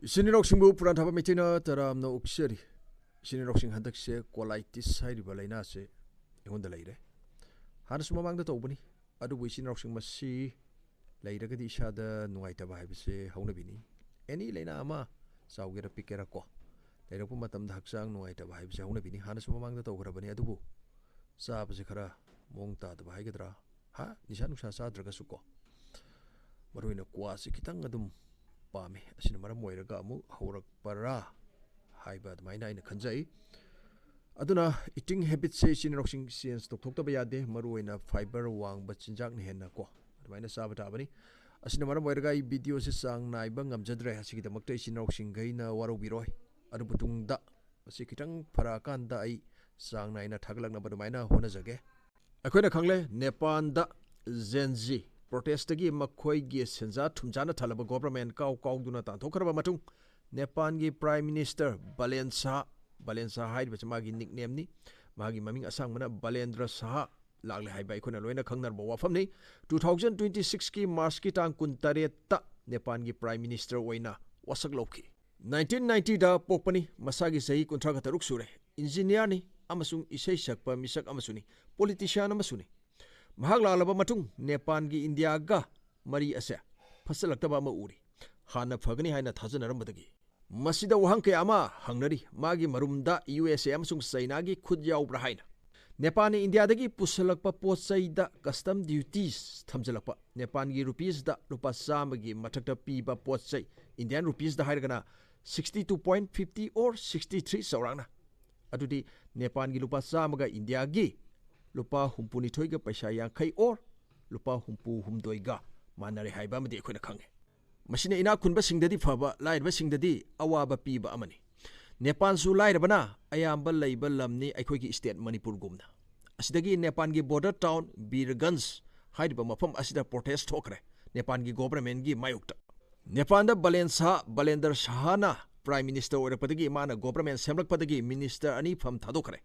Siniroksimbu Puran Thaba Mitina Taram no Ukseri. Siniroksin Handakse, Qualitis, Haibalina se, Honda Lady. Handsome among the Tobani, Adu Siniroksin must see later get each other, no ita Bahibse, Honabini. Any Lena Ama, so get a picker qua. They open Matam Haksang, no ita Bahibse, Honabini, handsome among the Tograbani Adubu. Sabazikara, Monta the Bahigatra, Ha, Nishanusha Dragasuko. Maruina Quasi Kitangadum. Pame asina maram moiraga amu haurak para haiba admaina ina khanjai aduna eating habits se sinroxing science thokta ba yade maruina fiber wang ba chinjak ne henna ko admaina saba tabani asina maram moiraga I video se sang naiba ngamjadre hasigi damakta sinroxing gaina waro biroi adu butungda asi kitang para kanda ai sang naina thaglakna ba admaina hona jage akoina khangle Nepal da zenzi protest gi makhoi gi senja thumjana thalaba government kaw duna ta thokhraba matung Nepal gi prime minister Balensa haid ba magi nickname ni magi maming asang mana Balendra Saha lagle hai bai khona loina khangnar ba wafam ni 2026 ki march ki tang kun tare ta Nepal gi prime minister oina wasak lokhi 1990 da pokpani masagi sahi kunthra ga taruk sure engineer ni amasung isai sakpa misak amasuni politician amasuni Mahag lalaba matung Nepal gi India ga mari ase fasalakta ma uri hana phagani haina thajanaram badagi masida wahang ke ama hangnari magi marumda USA amasung China gi khud yaw brahaina Nepal ni India dagi pusalakpa potsai da custom duties thamjalakpa Nepal gi rupees da rupa sama gi mathakta piba potsai Indian rupees da hairgana 62.50 or 63 saurana adudi Nepal gi rupa sama ga India gi Lupa humpuni toiga paisa yang kai or lupa humpu humdoiga manare haiba madi ekhona khange masine ina kunba singdadi phaba lairba singdadi awaba piba amani Nepal su lairabana ayamba leiba lamni aikhoi gi state Manipur gumna asidagi Nepal gi border town Birganj haiba mafam asida protest thokre Nepal gi government gi mayukta Nepal da Balender Shahana prime minister oirapadagi mana government semlakpadagi minister ani pham thadokre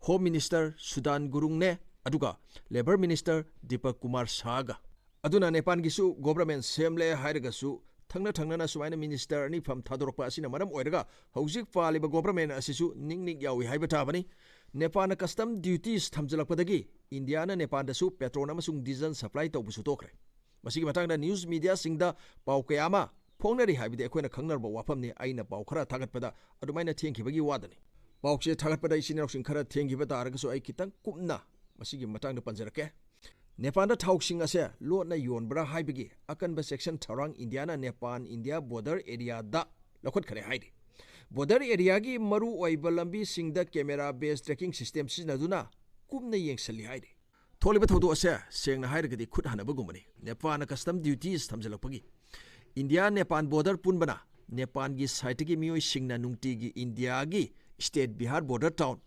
Home Minister Sudan Gurung ne aduga Labor Minister Deepak Kumar Saga aduna Nepal gisu government semle hairaga su thangna na sumaina minister ani pham thadorpa asina maram oiraga hojik paliba government asisu ningnik yawi haiba tabani Nepal na custom duties thamjalakpadagi India na Nepal da su petrol amasung diesel supply tawbusu tokre masigi matangda news media singda pau kayama phongnari haibide ekhoina khangnarba wafamni aina pau khara thagatpada adumaina thengkhibagi wadani Paukse Tagapada Sinroxing Khara Tengiba Daragaso Aikitan Kumna, Masigi Matang the Panzerke. Nepanda Tauxing Ase, Lord Na Yon Bra Haibigi, Akanba section Tarang, Indiana, Nepal, India, border area da Lokot Kare Haidi. Border area gi Maru Waibalambi sing the camera based tracking system Sinaduna, Kumna Yang Sali Haidi. Tolibato Ase, saying the Haidagadi Kut Hanabugumani, Nepal custom duties Tamjalapagi. India, Nepal border Punbana, Nepal gi Saitigi Mio Singna Nungtigi, India gi. State Bihar border town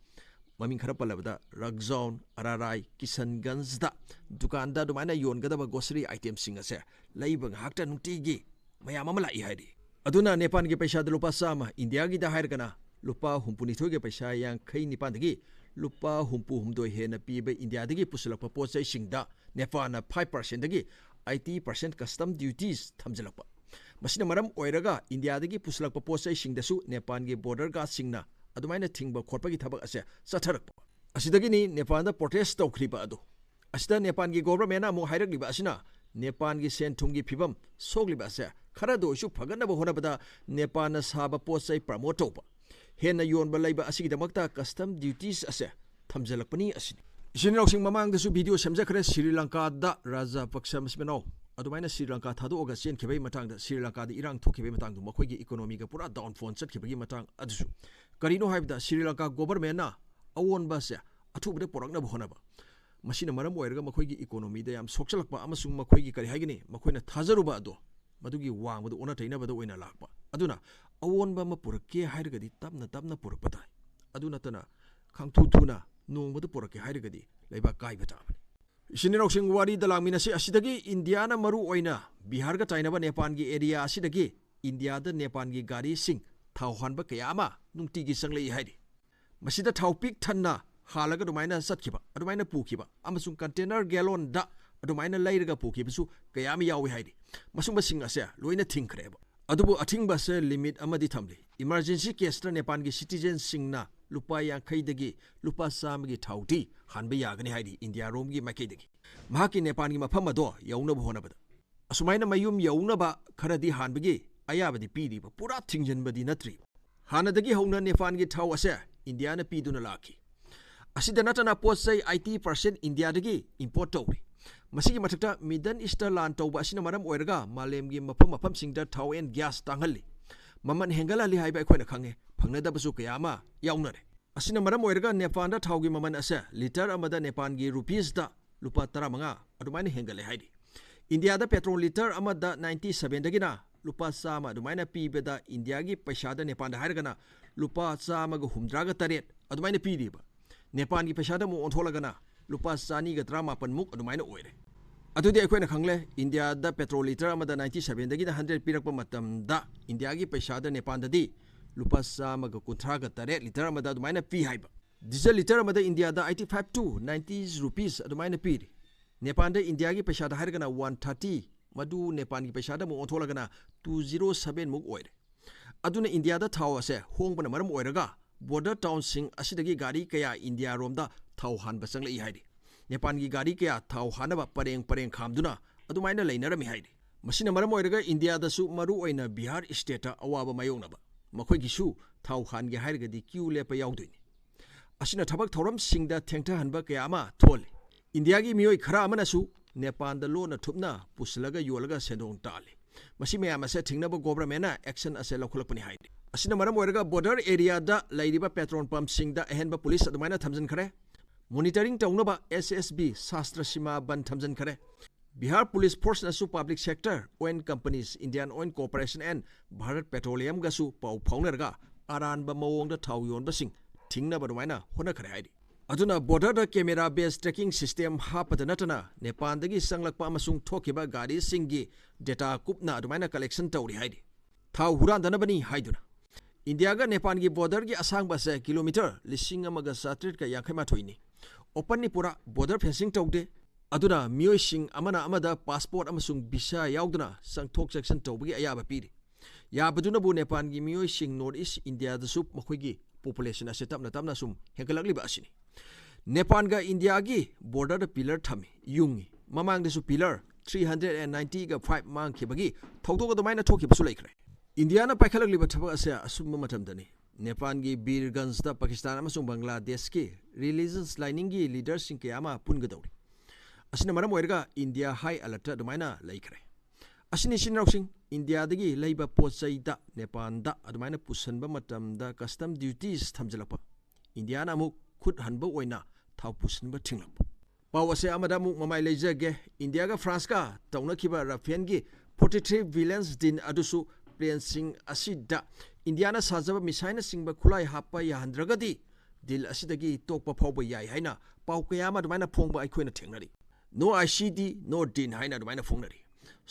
maming khara palabada Ragzaun Ararai Kishanganj da dukanda dumaina yongadaba grocery items singa se leiba hakta nutigi mayam amala I haidi aduna Nepal gi paisa da lupa sama India gi da hairgana lupa humpuni thoge paisa yang khai nipan dagi lupa humpu humdoi hena piba India dagi pusulakpa pochai singda Nepal na 5% dagi 80% custom duties thamjalakpa masina maram oiraga India dagi pusulakpa pochai singdasu Nepal gi border guard singna adumaina thingba khotpagi thabak ase satharakpa asidagi ni Nepal da protest tawkhriba adu asida Nepal gi government na mo hairagliba asina Nepal gi sen thumgi phibam sogliba ase khara do su phagana ba honabada Nepal na saba pochai promote tawpa hena yonba leiba asigi damakta custom duties ase thamjalakpani asini Sinroxing mamang da su video samjakhre Sri Lanka da Raja Paksa masmeno adumaina Sri Lanka thadu oga sen khibei matang da Sri Lanka da irang thokhibai matang du makhoi gi economy ga pura downfall chatkhibagi matang adusu Karino haibda Sri Lanka government na awon ba se athubde porakna bhonaba masina maram oiraga makhoi gi economy da yam sokchalakpa amasung makhoi gi kari haigini makhoina thajaruba ado madugi wangbadu ona taina bada oina lakpa aduna awon ba mapurake hairagadi tapna purakpata aduna tana khangthu thuna nongbadu purake hairagadi leiba kai bata Sinroxing wari dalamina se asidagi India na maru oina Bihar ga tainaba Nepal gi area asidagi India da Nepal gi gari sing Thauhanba kayama nungtigi sanglei haidi masida thaupik thanna halaga dumaina satkiba adumaina pukiba amasung container gallon da adumaina leiraga pukiba su kayami yawi haidi masung basing ase loina thingkreba अदुबु अथिंग बसे limit अमदि थमली emergency case ता नेपाल की citizen सिंगना लुपा यांखैदगी लुपा सामगी थाउटी हानबे यागनी हाइदी India रोम की माइकैदगी महाकी नेपाल की मफम अदो यौनब होनबद असुमाइना मयुम यौनबा खरदी हानबगी अयाबदी पीरीब पूरा थिंजनबदी नत्री हानदगी हौना नेपाल की थाउ असे इंडिया ने पीदुना लाखी असिदा नतना पोसै 80% इंडिया दगी इंपोर्ट तौरी मसिगी मथक्ता मिडल ईस्ट लान तौबा असिना मरम ओइरगा मालेमगी मफम सिंगदा थाउ एन गैस तांगली ममन हेंगलाली हाइबा अखोइना खंगे फंगनदबसु कयामा याउनरे असिना मरम ओइरगा नेपाल दा थाउगी ममन असे लीटर अमदा नेपाल की रुपीस दा लुपा 15 अदुमाइना हेंगले हाइदी इंडिया दा पेट्रोल लीटर अमदा 97 दगिना लुपा चामा अदुमाइना पीबदा इंडिया की पैसा दा नेपाल दा हाइरगना लुपा चामागा हुमद्रागा तरेट अदुमाइना पीरीबा नेपाल की पैसा दा मु ओंथोलगना लुपा चानीगा 38 मुक अदुमाइना ओइरे अदुदि अखोइना खंगले इंडिया दा पेट्रोल लीटर अमदा 97 दगिना 100 पीरकपा मतमदा इंडिया की पैसा दा नेपाल ददी लुपा चामागा 30 तरेट लीटर अमदा अदुमाइना पी हाइबा डीजल लीटर अमदा इंडिया दा 85 to 90 रुपीस अदुमाइना पीरी नेपाल दा इंडिया की पैसा दा हाइरगना 130 मदु नेपाल की पैसा दा मु ओंथोलगना 207 मुक ओइरे अदुना इंडिया दा थाव असे होंगबना मरम ओइरगा बॉर्डर टाउन सिंग असिदगी गाड़ी कया इंडिया रोमदा थाव हानबा चंगलई हाइदि नेपाल की गाड़ी कया थाव हानबा परेंग खामदुना अदुमाइना लेनरमी हाइदि मसिना मरम ओइरगा इंडिया दसु मरु ओइना बिहार स्टेट अवाबा मायोंगनबा मखोइगिसु थाव हानगे हाइरगदी क्यू लेपा याउदोइनि असिना थबक थौरम सिंगदा थेंथा हनबा कया अमा थोले इंडिया की मियोय खरा अमनासु नेपाल दा लोना थुपना पुसलगा योलगा सेंदोंग ताले मसि मयाम असे थिंगनबा गवर्नमेंट एक्शन असे लौखलपनि हाइदि असिना मरम ओइरगा बॉर्डर एरिया दा लैरिबा पेट्रोल पंप सिंगदा अहेनबा पुलिस अदुमाइना थमजन खरे मॉनिटरिंग तौनबा एसएसबी शास्त्र सीमा बन थमजन खरे बिहार पुलिस फोर्स नसु पब्लिक सेक्टर ओइन companies Indian Oil Corporation and Bharat petroleum गसु पाउ फाउनरगा अरानबा मवोंगदा थाउ योनबसिंग थिंगनबा अदुमाइना होनखरे हाइदि अदुना बॉर्डर दा कैमरा बेस्ड ट्रैकिंग सिस्टम हापद नटना नेपाल दगी संगलकपा अमसुंग थोकिबा गाड़ी सिंगी डेटा कुपना अदुमाइना कलेक्शन तौरी हाइदि थाउ हुरानदनबनी हाइदुना इंडिया का नेपाल की बॉर्डर की असांग से किलोमीटर 17,750 ओपन पूरा बॉर्डर फेंसिंग तौदे अदुना मियोइसिंग अमना अमदा पासपोर्ट अमसुंग वीसा याउदना संगथोक सेक्शन तौबगी अयाबा पीरी याबदुनबु नेपाल की मियोइसिंग नॉर्थ ईस्ट इंडिया दसु मखोइगी पॉपुलेशन असे तपना सुम हेंगलकलिबा असिनी नेपाल का इंडिया की बॉर्डर पिलर थमी युंगी ममांगदसु पिलर 390 का 5 मांगखिबगी थौदोक अदुमाइना थोखिबसु लैखरे इंडिया ना पाइखलकलिबा थबक असे असुम मतमदनी नेपाल की बीरगंज दा पाकिस्तान अमसुंग बांग्लादेश की रिलीजियस लाइनिंग की लीडर सिंह के आमा पुनगदौरी असिना मरम ओइरगा इंडिया हाई अलर्ट अदुमाइना लैखरे असिनी सिनरौसिंग इंडिया दगी leiba पोचैदा नेपाल दा अदुमाइना पुसनबा मतमदा कस्टम ड्यूटीज थमजलपा इंडिया ना अमुक खुद हनबा ओइना थाव पुसनबा थिंगलप पाव असे अमदा मुक ममाइ लेजगे इंडिया का फ्रांस का तौनखिबा राफेल की 43 विलेंस दिन अदुसु प्लेन सिंग असिदा इंडिया ना साजबा मिसाइना सिंगबा खुलाई हापा याहंद्रगदी दिल असिदगी तोकपा फावबा याय हाइना पाव कयामा अदुमाइना फोंगबा अइखोइना थेंगनरी नो आईसीडी नो दिन हाइना अदुमाइना फोंगनरी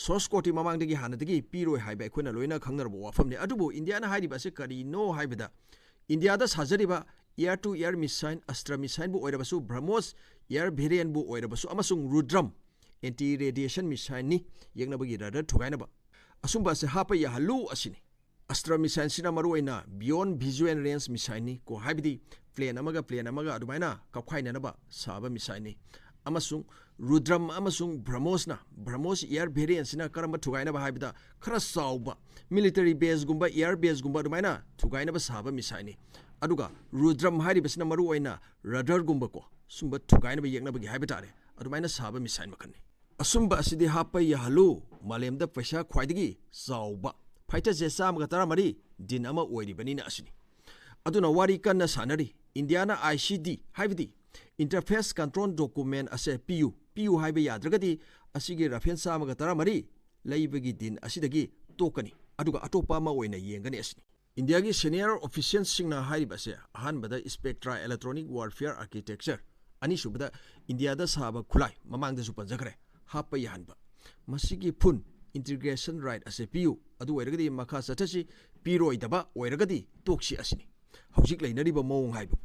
सोर्स कोटी ममांगदगी हानदगी पीरोय हाइबा अइखोइना लोइना खंगनरबो वाफमने अदुबो इंडिया ना हाइरिबा से करिनो हाइबदा इंडिया दा साजरिबा एयर टू एयर मिसाइल अस्त्र मिसाइल बु ओइरबसु ब्रह्मोस एयर वेरिएंट बु ओइरबसु अमसुंग रुद्रम एंटी रेडिएशन मिसाइल नि येंगनबगी रडर थुगाइनबा असुंबा से हापा याहलु असिनी अस्त्र मिसाइल सिना मरुइना बियॉन्ड विजुअल रेंज मिसाइल नि को हाइबदी प्लेन अमगा अदुमाइना कखवाइननबा साबा मिसाइल नि अमसुंग रुद्रम अमसुंग ब्रह्मोस एयर वेरिएंट सिना करम थुगाइनबा हाइबदा खरा साउबा मिलिटरी बेस गुंबा एयर बेस गुंबा अदुमाइना थुगाइनबा साबा मिसाइल नि अदुगा रुद्रम हाइरिबसिना मरुइना रडर गुंबा को सुंबा थुगाइनबा येंगनबगी हाइबा तारे अदुमाइना साबा मिसाइल मखनि असुंबा असिदि हापा याहलु मालेमदा पैसा ख्वाइदगी साउबा फाइटर जे चामगा 13 दिन अमा ओइरिबनिना असिनी अदुना वारी कन्ना सानरी इंडियाना आईसीडी हाइबदी इंटरफेस कंट्रोल डॉक्यूमेंट असे पीयू हाइबा याद्रगदी असिगे राफेल चामगा 13 लैबगी दिन असिदगी तोकनी अदुगा अटोपा अमा ओइना येंगनी असिनी इंडिया की सीनियर ऑफिशियल सिंगना हाइरिबसे अहानबदा स्पेक्ट्रा इलेक्ट्रॉनिक वारफेयर आर्किटेक्चर अनिसुबदा इंडिया दा साबा खुलाई ममांगदसु पंजखरे हापा याहनबा मसिगी फुन इंटीग्रेशन राइट असे पीयू अदु ओइरगदी मखा सथसी पीरोइदबा ओइरगदी तोक्सी असिनी हौजिक लैनरिबा मौंग हाइबु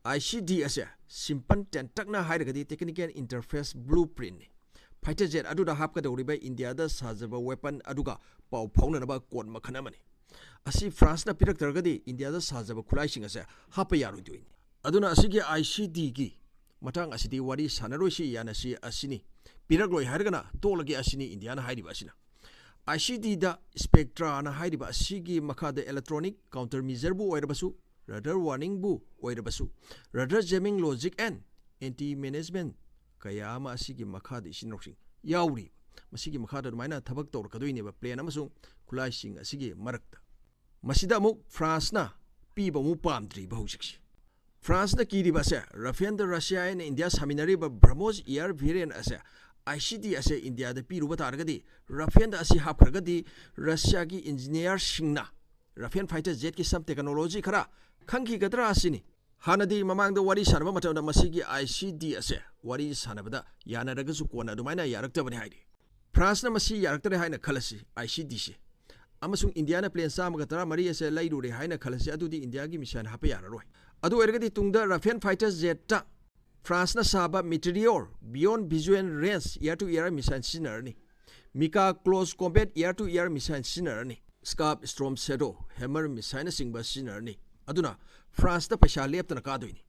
आईसीडी असे सिंपल टेंटकना हाइरगदी technical interface blueprint fighter jet aduda hapkadoriba India da sajaba weapon aduga pau phaunanaba kon makhan amani asi France na piraktargadi India da sajaba khulaising ase hapa yarudoin aduna asigi ICD gi matang asidi wari sanaroisi yanasi asini piragloi hargana tolagi asini India na hairiba asina ICD da spectra na hairiba asigi makada electronic countermeasure bu oirabasu radar warning bu oirabasu radar jamming logic and anti management kayama asigi makada isinroksing yauri masigi makada maina thabak tor kadoineba plane amasung khulaising asigi marakta masida amuk France na piba mu pamdri bahusiksi France na kiriba se Rafale da Russia and India saminariba BrahMos air variant ase ICD ase India da piruba targadi Rafale da asi hapkragadi Russia gi engineer singna Rafale fighter jet ki sam technology khara khangki gadra asini hanadi mamang da wari sanaba matawda masigi ICD ase wari sanabada yanaragasu kona dumaina yaraktabani haidi France na masi yaraktare haina khalasi ICD se amasung India na plane sam gatara mari ase lairure haina khalasi adudi India gi mission hapa yararoi adu ergadi tungda Rafale fighter jet ta France na saba meteor beyond visual range air to air mission sinarni Mika close combat air to air mission sinarni Scarp Storm Shadow Hammer mission singba sinarni aduna France da paisa leptana kadoini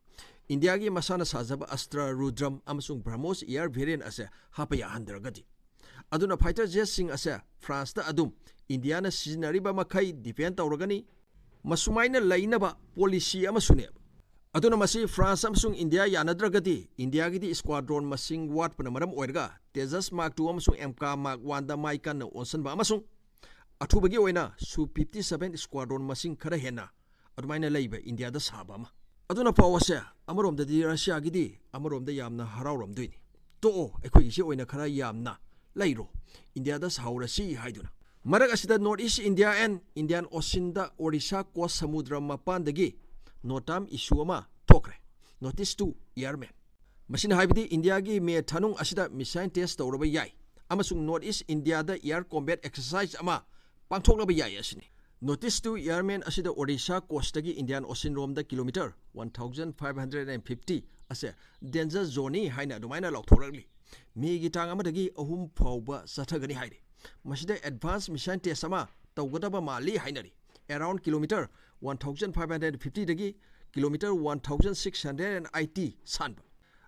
India gi masana sajaba Astra Rudram amasung BrahMos air variant ase hapa ya handragadi aduna fighter jet sing ase France da adum India na sinariba makai defend tawragani masumaina lainaba policy amasune aduna masi France amasung India yanadragadi India gi di squadron masing wat pana maram oirga Tejas Mark 2 amasung MK Mark 1 da maikan na onsan ba amasung athubagi oina Su 57 squadron masing khara hena adumaina leiba India da saba ma aduna pawase amarom da di Russia gi di amarom da yamna harawram duini to ekhoi gi oina khara yamna lairo India da saurasi haiduna marak asida North East India and Indian Ocean da Odisha coast samudra mapan dagi notam issue ama tokre notice to airmen machine haibidi India gi me thanung asida missile test tawraba yai amasung North East India da air combat exercise ama pangthoklaba yai asini notice to airmen asida Odisha coast dagi Indian Ocean rom da kilometer 1550 ase danger zone haina dumaina laukthoragli me gi tang amadagi ahum phawba sathagani hairi masida advanced mission test ama tawgadaba mali hainari around kilometer 1550 dagi kilometer 1680 sanba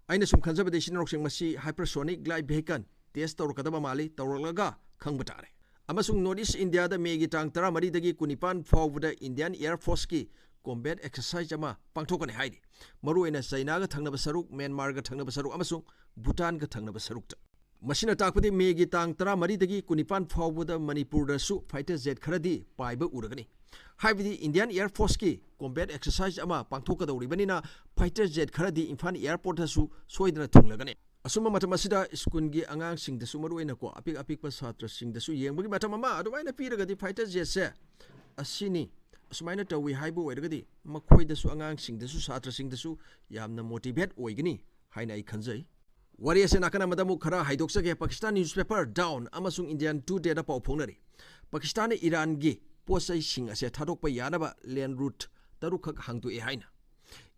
aina sum khanjaba de sinroksing masi hypersonic glide vehicle test tawrkadaba mali tawralaga khangba tare amasung North East India da megi tang 13 dagi kunipan fawbda Indian Air Force ki combat exercise ama pangthokani haidi maruena China ga thangnaba saruk Myanmar ga thangnaba saruk amasung Bhutan ga thangnaba saruk masina takpadi megi tang 13 dagi kunipan fawbda Manipur da su fighter jet kharadi paiba uragani haibidi Indian Air Force ki combat exercise ama pangthokadawribanina fighter jet kharadi Imphal airport da su soidana thunglagani asuma matam asida school gi angang sing da su maruena ko apik pa satra sing da su yengbagi matam ama adumaina piragadi fighter jet se asini asumaina tawi haibu oiragadi makhoi da su angang sing da su satra sing da su yamna motivate oigani haina ai khanjai wari ase nakana madamu khara haidoksa Pakistan newspaper down amasung Indian Today da pau phongnari Pakistan Iran gi posai sing ase thadokpa yanaba land route tarukhak hangtu e haina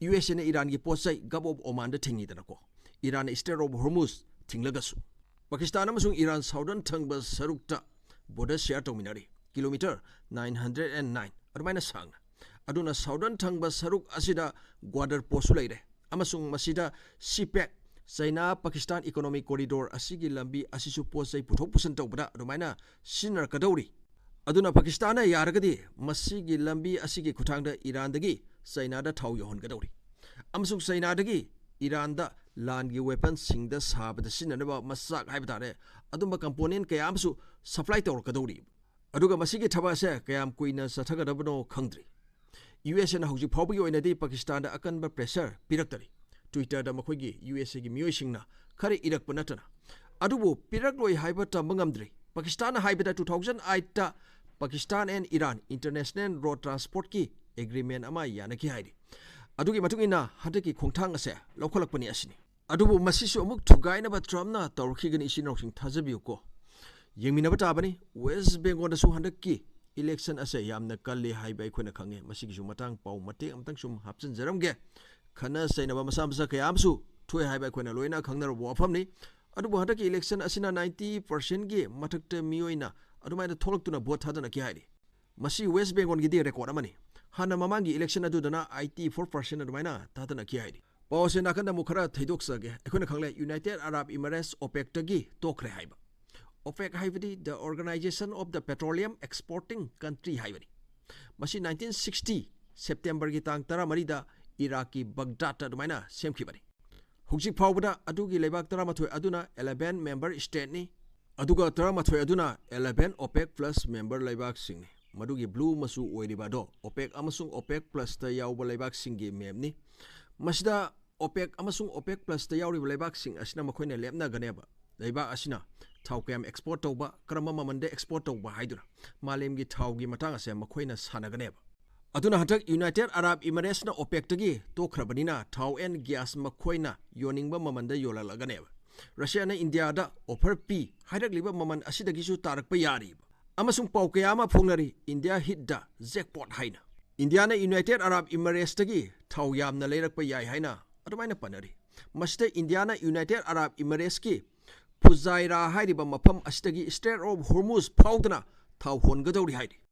USA na Iran gi posai Gulf of Oman da thingi dana ko Iran Strait of Hormuz thinglagasu Pakistan amasung Iran southern thangba sarukta border share tawminari kilometer 909 adumaina sangna aduna southern thangba saruk asida Gwadar posu leire amasung masida CPEC China Pakistan Economic Corridor asigi lambi asisu posai puthok pusan tawbada adumaina sinar kadawri aduna Pakistan na yaragadi masigi lambi asigi kuthangda Iran dagi China da thau yohon gadawri amasung China dagi Iran da land gi weapon sing da sabada sinanaba masak haibtare adumba component kayamsu supply tawr kadawri aduga masigi thabase kayam kuina sathagadabno khangdri US na hauji phawbi oinadi Pakistan da akanba pressure piraktari Twitter da makhoi USA gi miyosingna khare irakpa natana adubu pirakloi haiba tambangamdri Pakistan haibada 2008 ta Pakistan and Iran International Road Transport ki agreement ama yanaki haidi adugi matungina hadaki khongthang ase lokholakpani asini adubu masisu amuk thugaina ba Trump tawrkhigani isinroksing thajabiu ko yengminaba tabani West Bengal da su handaki election ase yamna kalli haibai khona khange masigi su matang pau mate amtang sum hapchan jaramge khana sainaba masam sa kayamsu thoi haibai khona loina khangnar wafamni ꯑꯗꯨꯕꯨ ꯍꯟꯗꯛꯀꯤ election ꯑꯁꯤꯅ 90% ꯃꯊꯛꯇ ꯃꯤꯑꯣꯏꯅ ꯑꯗꯨꯃꯥꯏꯅ ꯊꯣꯛꯂꯛꯇꯨꯅ vote ꯊꯥꯗꯅꯈꯤ ꯍꯥꯏꯔꯤ ꯃꯁꯤ west ꯕꯦꯡꯒꯣꯜꯒꯤꯗꯤ record ꯑꯃꯅꯤ ꯍꯥꯟꯅ ꯃꯃꯥꯡꯒꯤ ꯏꯂꯦꯛꯁꯟ ꯑꯗꯨꯗꯅ 84% ꯑꯗꯨꯃꯥꯏꯅ ꯊꯥꯗꯅꯈꯤ ꯍꯥꯏꯔꯤ ꯄꯥꯎ ꯑꯁꯤ ꯅꯥꯀꯟꯗ ꯑꯃꯨꯛ ꯈꯔ ꯊꯩꯗꯣꯛꯆꯒꯦ ꯑꯩꯈꯣꯏꯅ ꯈꯪꯂꯦ ꯌꯨꯅꯥꯏꯇꯦꯗ ꯑꯔꯥꯕ ꯏꯃꯤꯔꯦꯠꯁ OPEC ꯇꯣꯛꯈ꯭ꯔꯦ ꯍꯥꯏꯕ OPEC ꯍꯥꯏꯕꯗꯤ the organisation of the petroleum exporting country ꯍꯥꯏꯕꯅꯤ ꯃꯁꯤ 1960 ꯁꯦꯞꯇꯦꯝꯕꯔꯒꯤ ꯇꯥꯡ 13ꯗ ꯏꯔꯥꯛꯀꯤ ꯕꯒꯗꯥꯗꯇ ꯑꯗꯨꯃꯥꯏꯅ ꯁꯦꯝꯈꯤꯕꯅꯤ ꯍꯧꯖꯤꯛ ꯐꯥꯎꯕꯗ ꯑꯗꯨꯒꯤ ꯂꯩꯕꯥꯛ 11 ꯑꯗꯨꯅ 11 ꯃꯦꯝꯕꯔ ꯁ꯭ꯇꯦꯠꯅꯤ ꯑꯗꯨꯒ 11 ꯑꯗꯨꯅ 11 OPEC + ꯃꯦꯝꯕꯔ ꯂꯩꯕꯥꯛꯁꯤꯡꯅꯤ ꯃꯗꯨꯒꯤ ꯕ꯭ꯂꯨ ꯃꯆꯨ ꯑꯣꯏꯔꯤꯕ ꯑꯗꯣ OPEC ꯑꯃꯁꯨꯡ OPEC +ꯇ ꯌꯥꯎꯕ ꯂꯩꯕꯥꯛꯁꯤꯡꯒꯤ ꯃꯦꯞꯅꯤ ꯃꯁꯤꯗ OPEC ꯑꯃꯁꯨꯡ OPEC +ꯇ ꯌꯥꯎꯔꯤꯕ ꯂꯩꯕꯥꯛꯁꯤꯡ ꯑꯁꯤꯅ ꯃꯈꯣꯏꯅ ꯂꯦꯞꯅꯒꯅꯦꯕ ꯂꯩꯕꯥꯛ ꯑꯁꯤꯅ ꯊꯥꯎ ꯀꯌꯥꯝ ꯑꯦꯛꯁꯄꯣꯔꯠ ꯇꯧꯕ ꯀꯔꯝꯕ ꯃꯃꯟꯗ ꯑꯦꯛꯁꯄꯣꯔꯠ ꯇꯧꯕ ꯍꯥꯏꯗꯨꯅ ꯃꯥꯂꯦꯝꯒꯤ ꯊꯥꯎꯒꯤ ꯃꯇꯥꯡ ꯑꯁꯦ ꯃꯈꯣꯏꯅ ꯁꯥꯟꯅꯒꯅꯦꯕ ꯑꯗꯨꯅ ꯍꯟꯗꯛ ꯌꯨꯅꯥꯏꯇꯦꯗ ꯑꯔꯥꯕ ꯏꯃꯤꯔꯦꯠꯁꯅ OPECꯇꯒꯤ ꯇꯣꯛꯈ꯭ꯔꯕꯅꯤꯅ ꯊꯥꯎ ꯑꯦꯟ ꯒ꯭ꯌꯥꯁ ꯃꯈꯣꯏꯅ ꯌꯣꯟꯅꯤꯡꯕ ꯃꯃꯟꯗ ꯌꯣꯜꯂꯛꯂꯒꯅꯦꯕ ꯔꯁꯤꯌꯥꯅ ꯏꯟꯗꯤꯌꯥꯗ ꯑꯣꯐꯔ ꯄꯤ ꯍꯥꯏꯔꯛꯂꯤꯕ ꯃꯃꯜ ꯑꯁꯤꯗꯒꯤꯁꯨ ꯇꯥꯔꯛꯄ ꯌꯥꯔꯤꯕ ꯑꯃꯁꯨꯡ ꯄꯥꯎ ꯀꯌꯥ ꯑꯃ ꯐꯣꯡꯅꯔꯤ ꯏꯟꯗꯤꯌꯥ ꯍꯤꯠ ꯗ ꯖꯦꯛꯄꯣꯠ ꯍꯥꯏꯅ ꯏꯟꯗꯤꯌꯥꯅ ꯌꯨꯅꯥꯏꯇꯦꯗ ꯑꯔꯥꯕ ꯏꯃꯤꯔꯦꯠꯁꯇꯒꯤ ꯊꯥꯎ ꯌꯥꯝꯅ ꯂꯩꯔꯛꯄ ꯌꯥꯏ ꯍꯥꯏꯅ ꯑꯗꯨꯃꯥꯏꯅ ꯄꯟꯅꯔꯤ ꯃꯁꯤꯗ ꯏꯟꯗꯤꯌꯥꯅ ꯌꯨꯅꯥꯏꯇꯦꯗ ꯑꯔꯥꯕ ꯏꯃꯤꯔꯦꯠꯁꯀꯤ ꯐꯨꯖꯥꯏꯔꯥ ꯍꯥꯏꯔꯤꯕ ꯃꯐꯝ ꯑꯁꯤꯗꯒꯤ ꯁ꯭ꯇ꯭ꯔꯦꯠ ꯑꯣꯐ ꯍꯣꯔꯃꯨꯖ ꯐꯥꯎꯗꯨꯅ ꯊꯥꯎ ꯍꯣꯟꯒꯗꯧꯔꯤ ꯍꯥꯏꯔꯤ